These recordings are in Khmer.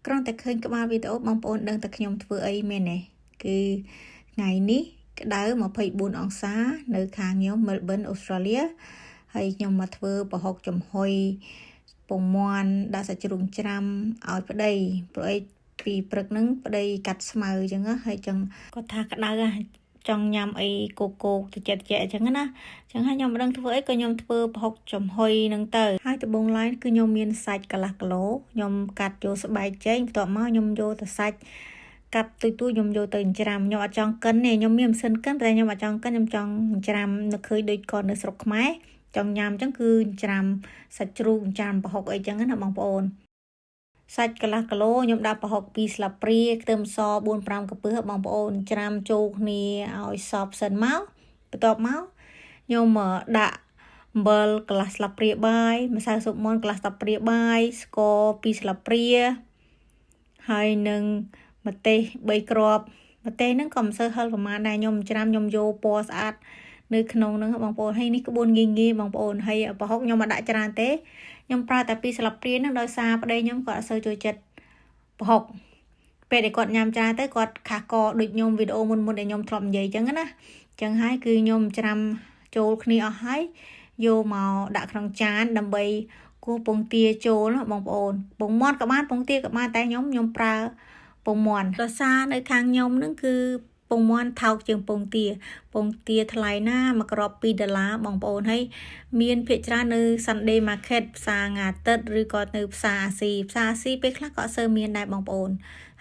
ក្រងតែឃើញក្បាលវីដេអូបងប្អូនដឹងតែខ្ញុំធ្វើអីមែនទេគឺថ្ងៃនេះក្តៅ24អង្សានៅខាងខ្ញុំ Melbourne Australia ហើយខ្ញុំមកធ្វើប្រហុកចំហុយពងមាន់ដាក់សាច់ជ្រូកច្រាំឲ្យប្តីព្រោះអីពីព្រឹកហ្នឹងប្តីកាត់ស្មៅអញ្ចឹងហើយចឹងគាត់ថាក្តៅចង់ញ៉ាំអីកូកទៅចិត្តអញ្ចឹងណាអញ្ចឹងហើយខ្ញុំមិនដឹងធ្វើអីក៏ខ្ញុំធ្វើប្រហុកចំហុយហ្នឹងទៅហើយដំបូងឡើយគឺខ្ញុំមានសាច់កន្លះគីឡូខ្ញុំកាត់យកស្បែកចេញបន្ទាប់មកខ្ញុំយកទៅសាច់កាត់ទូចខ្ញុំយកទៅច្រាំខ្ញុំអត់ចង់កិនទេខ្ញុំមានម៉ាស៊ីនកិនតែខ្ញុំអត់ចង់កិនខ្ញុំចង់ច្រាំនៅឃើញដូចគាត់នៅស្រុកខ្មែរចង់ញ៉ាំអញ្ចឹងគឺច្រាំសាច់ជ្រូកច្រាំប្រហុកអីចឹងណាបងប្អូនសាច់កន្លះគីឡូខ្ញុំដាក់ប្រហុក2ស្លាបព្រាខ្ទឹមស 4-5 កំពឹសបងប្អូនច្រាំចូលគ្នាឲ្យសព្វសិនមកបន្ទាប់មកខ្ញុំដាក់អំបិលកន្លះស្លាបព្រាបាយម្សៅស៊ុបមាន់កន្លះស្លាបព្រាបាយស្ករ2ស្លាបព្រាហើយនឹងម្ទេស3គ្រាប់ម្ទេសហ្នឹងក៏មិនសូវហឹរប្រហែលដែរខ្ញុំច្រាំខ្ញុំយកពណ៌ស្អាតនៅក្នុងហ្នឹងបងប្អូនហើយនេះក្បួនងាយបងប្អូនហើយប្រហុកខ្ញុំមិនដាក់ច្រើនទេខ្ញុំប្រើតែ2ស្លាបព្រាហ្នឹងដោយសារប្តីខ្ញុំគាត់អត់សូវចូលចិត្តប្រហុកពេលដែលគាត់ញ៉ាំច្រើនទៅគាត់ខាស់កដូចខ្ញុំវីដេអូមុនដែលខ្ញុំធ្លាប់និយាយអញ្ចឹងណាអញ្ចឹងហើយគឺខ្ញុំច្រាំចូលគ្នាអស់ហើយយកមកដាក់ក្នុងចានដើម្បីគោះពងទាចូលណាបងប្អូនពងមាន់ក៏បានពងទាក៏បានតែខ្ញុំប្រើពងមាន់ដោយសារនៅខាងខ្ញុំហ្នឹងគឺពងមាន់ថោកជាងពងទាថ្លៃណាមួយគ្រាប់$2បងប្អូនហើយមានភាគច្រើននៅ Sunday Market ផ្សារថ្ងៃអាទិត្យឬក៏នៅផ្សារអាស៊ីពេលខ្លះក៏អត់សូវមានដែរបងប្អូន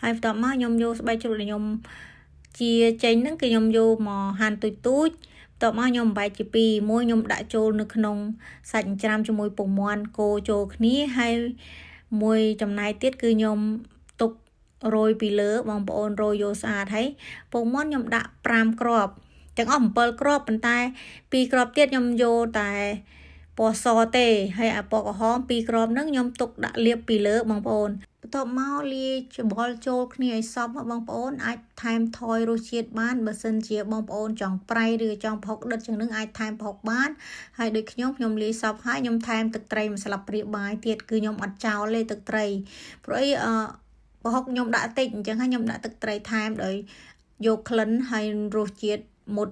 ហើយបន្ទាប់មកខ្ញុំយកស្បែកជ្រូកដែលខ្ញុំជាចេញហ្នឹងគឺខ្ញុំយកមកហាន់ទូចបន្ទាប់មកខ្ញុំបែកជាពីរមួយខ្ញុំដាក់ចូលនៅក្នុងសាច់ច្រាំជាមួយពងមាន់កូរចូលគ្នាហើយមួយចំណែកទៀតគឺខ្ញុំទុករោយពីលើបងប្អូនរោយយកស្អាតហើយពងមាន់ខ្ញុំដាក់5គ្រាប់ទាំងអស់7គ្រាប់ប៉ុន្តែ2គ្រាប់ទៀតខ្ញុំយកតែពណ៌សទេហើយអាពណ៌ក្រហម2គ្រាប់ហ្នឹងខ្ញុំទុកដាក់លាបពីលើបងប្អូនបន្ទាប់មកលាយច្បល់ចូលគ្នាឲ្យសព្វបងប្អូនអាចថែមថយរសជាតិបានបើសិនជាបងប្អូនចង់ប្រៃឬចង់ប្រហុកដិតជាងនឹងអាចថែមប្រហុកបានហើយដូចខ្ញុំលាយសព្វហើយខ្ញុំថែមទឹកត្រីមួយស្លាបព្រាបាយទៀតគឺខ្ញុំអត់ចោលទេទឹកត្រីព្រោះអីប្រហុកខ្ញុំដាក់តិចអញ្ចឹងហើយខ្ញុំដាក់ទឹកត្រីថែមដោយយកក្លិនហើយរសជាតិមុតប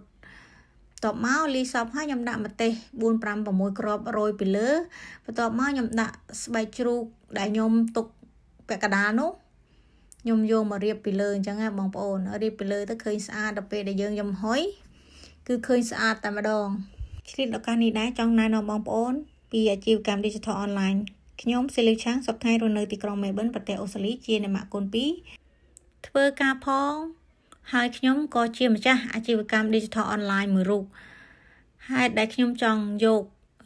ន្ទាប់មកលីសប់ហើយខ្ញុំដាក់ម្ទេស4-5-6គ្រាប់រោយពីលើបន្ទាប់មកខ្ញុំដាក់ស្បែកជ្រូកដែលខ្ញុំទុកពាក់កណ្ដាលនោះខ្ញុំយកមករៀបពីលើអញ្ចឹងណាបងប្អូនរៀបពីលើទៅឃើញស្អាតដល់ពេលដែលយើងចំហុយគឺឃើញស្អាតតែម្ដងឆ្លៀតឱកាសនេះដែរចង់ណែនាំបងប្អូនពីអាជីវកម្ម Digital Online ខ្ញុំសេលីឆាងសប្តាហ៍រស់នៅទីក្រុង Melbourne ប្រទេសអូស្ត្រាលីជាអ្នកម៉ាក់កូន2ធ្វើការផងហើយខ្ញុំក៏ជាម្ចាស់អាជីវកម្ម Digital Online មួយរូបហេតុដែលខ្ញុំចង់យក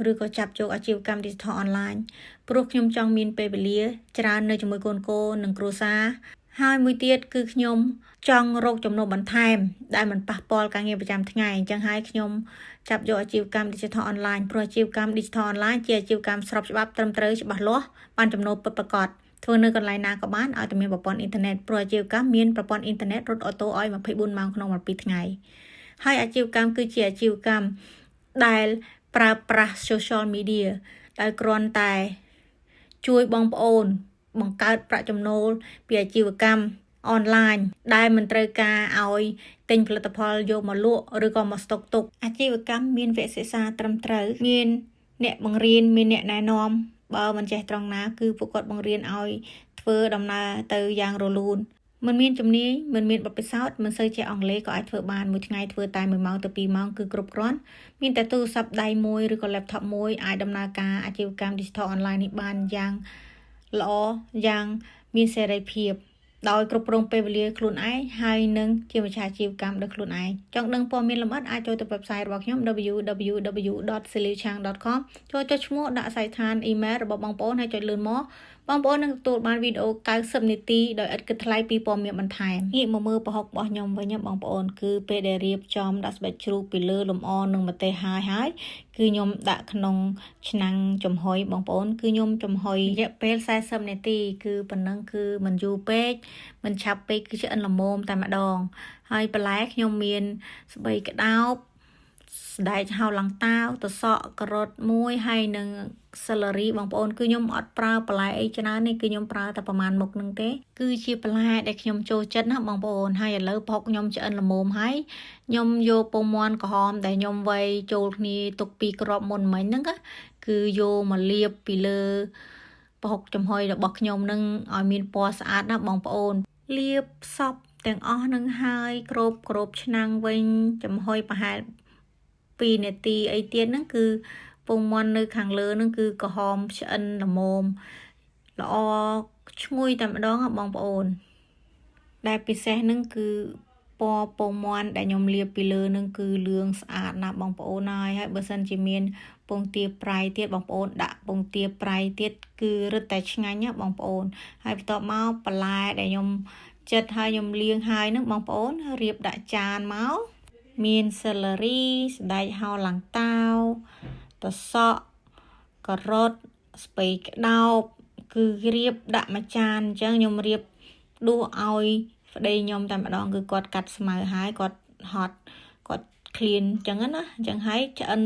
ឬក៏ចាប់យកអាជីវកម្ម Digital Online ព្រោះខ្ញុំចង់មានពេលវេលាច្រើននៅជាមួយកូននិងគ្រួសារហើយមួយទៀតគឺខ្ញុំចង់រកចំណូលបន្ថែមដែលមិនប៉ះពាល់ការងារប្រចាំថ្ងៃអញ្ចឹងហើយខ្ញុំចាប់យកអាជីវកម្ម Digital Online ព្រោះអាជីវកម្ម Digital Online ជាអាជីវកម្មស្របច្បាប់ត្រឹមត្រូវច្បាស់លាស់បានចំណូលពិតប្រាកដធ្វើនៅកន្លែងណាក៏បានឲ្យតែមានប្រព័ន្ធអ៊ីនធឺណិតព្រោះអាជីវកម្មមានប្រព័ន្ធអ៊ីនធឺណិតរត់អូតូឲ្យ24ម៉ោងក្នុង12ថ្ងៃហើយអាជីវកម្មគឺជាអាជីវកម្មដែលប្រើប្រាស់ social media ដែលគ្រាន់តែជួយបងប្អូនបង្កើតប្រាក់ចំណូលពីអាជីវកម្មអនឡាញដែលមិនត្រូវការឲ្យទិញផលិតផលយកមកលក់ឬក៏មកស្តុកទុកអាជីវកម្មមានវគ្គសិក្សាត្រឹមត្រូវមានអ្នកបង្រៀនមានអ្នកណែនាំបើមិនចេះត្រង់ណាគឺពួកគាត់បង្រៀនឲ្យធ្វើដំណើរទៅយ៉ាងរលូនមិនមានជំនាញមិនមានបទពិសោធន៍មិនសូវចេះអង់គ្លេសក៏អាចធ្វើបានមួយថ្ងៃធ្វើតែ1ម៉ោងទៅ2ម៉ោងគឺគ្រប់គ្រាន់មានតែទូរស័ព្ទដៃមួយឬក៏ laptop មួយអាចដំណើរការអាជីវកម្ម Digital Online នេះបានយ៉ាងល្អយ៉ាងមានសេរីភាពដោយគ្រប់គ្រងពេលវេលាខ្លួនឯងហើយនឹងជាម្ចាស់អាជីវកម្មដោយខ្លួនឯងចង់ដឹងព័ត៌មានលម្អិតអាចចូលទៅ website របស់ខ្ញុំ www.silichang.com ចូលចុចឈ្មោះដាក់សាច់ឋានអ៊ីមែលរបស់បងប្អូនហើយចុចលឿនមកបងប្អូននឹងទទួលបានវីដេអូ90នាទីដោយឥតគិតថ្លៃពីព័ត៌មានបន្ថែមងាកមកមើលប្រហុករបស់ខ្ញុំវិញបងប្អូនគឺពេលដែលរៀបចំដាក់ស្បែកជ្រូកពីលើលម្អនឹងម្ទេសហើយគឺខ្ញុំដាក់ក្នុងឆ្នាំងចំហុយបងប្អូនគឺខ្ញុំចំហុយរយៈពេល40នាទីគឺប៉ុណ្ណឹងគឺមិនយូរពេកមិនឆាប់ពេកគឺឆ្អិនល្មមតែម្ដងហើយបន្លែខ្ញុំមានស្បីក្តោប ស្ដែកហៅឡងតាវតសក់ការ៉ុតមួយហើយនឹង celery បងប្អូនគឺខ្ញុំអត់ប្រើបន្លែអីច្រើននេះគឺខ្ញុំប្រើតែប្រហែលមុខនឹងទេគឺជាបន្លែដែលខ្ញុំចូលចិត្តណាបងប្អូនហើយឥឡូវប្រហុកខ្ញុំឆ្អិនល្មមហើយខ្ញុំយកពងមាន់ក្រហមដែលខ្ញុំវៃចូលគ្នាទុកពីក្របមុនមិញហ្នឹងគឺយកមកលាបពីលើប្រហុកចំហុយរបស់ខ្ញុំនឹងឲ្យមានពណ៌ស្អាតណាបងប្អូនលាបសពទាំងអស់នឹងហើយគ្របឆ្នាំងវិញចំហុយប្រហែល2នាទីអីទៀតហ្នឹងគឺពងមាន់នៅខាងលើហ្នឹងគឺក្រហមឆ្អិនល្មមល្អឈ្ងុយតែម្ដងបងប្អូនដែលពិសេសហ្នឹងគឺពណ៌ពងមាន់ដែលខ្ញុំលាបពីលើហ្នឹងគឺលឿងស្អាតណាស់បងប្អូនហើយបើសិនជាមានពងទាប្រៃទៀតបងប្អូនដាក់ពងទាប្រៃទៀតគឺរឹតតែឆ្ងាញ់ណាបងប្អូនហើយបន្ទាប់មកបន្លែដែលខ្ញុំចិត្តហើយខ្ញុំលាងហើយហ្នឹងបងប្អូនរៀបដាក់ចានមកមាន celery ស្ដែកហៅឡងតាវតសក់ការ៉ុតស្ពៃក្តោបគឺរៀបដាក់មួយចានអញ្ចឹងខ្ញុំរៀបដួសឲ្យប្តីខ្ញុំតែម្ដងគឺគាត់កាត់ស្មៅហើយគាត់ហត់គាត់ឃ្លានអញ្ចឹងណាអញ្ចឹងហើយឆ្អិន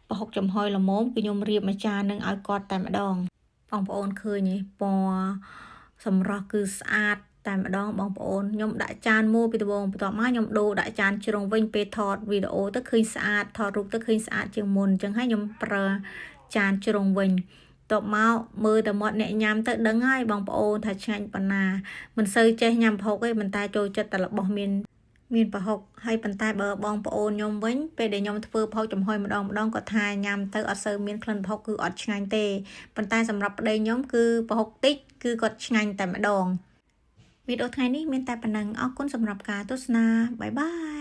ប្រហុកចំហុយល្មមគឺខ្ញុំរៀបមួយចាននឹងឲ្យគាត់តែម្ដងបងប្អូនឃើញទេពណ៌សម្រស់គឺស្អាតតែម្ដងបងប្អូនខ្ញុំដាក់ចានមួយពីដំបូងបន្ទាប់មកខ្ញុំដូរដាក់ចានជ្រុងវិញពេលថតវីដេអូទៅឃើញស្អាតថតរូបទៅឃើញស្អាតជាងមុនអញ្ចឹងហើយខ្ញុំប្រើចានជ្រុងវិញតបមកមើលតែមាត់អ្នកញ៉ាំទៅដឹងហើយបងប្អូនថាឆ្ងាញ់ប៉ុណ្ណាមិនសូវចេះញ៉ាំប្រហុកទេប៉ុន្តែចូលចិត្តតែរបស់មានប្រហុកហើយប៉ុន្តែបើបងប្អូនខ្ញុំវិញពេលដែលខ្ញុំធ្វើប្រហុកចំហុយម្ដងគាត់ថាញ៉ាំទៅអត់សូវមានក្លិនប្រហុកគឺអត់ឆ្ងាញ់ទេប៉ុន្តែសម្រាប់ប្តីខ្ញុំគឺប្រហុកតិចគឺគាត់ឆ្ងាញ់តែម្ដងវីដេអូថ្ងៃនេះមានតែប៉ុណ្ណឹងអរគុណសម្រាប់ការទស្សនាបាយបាយ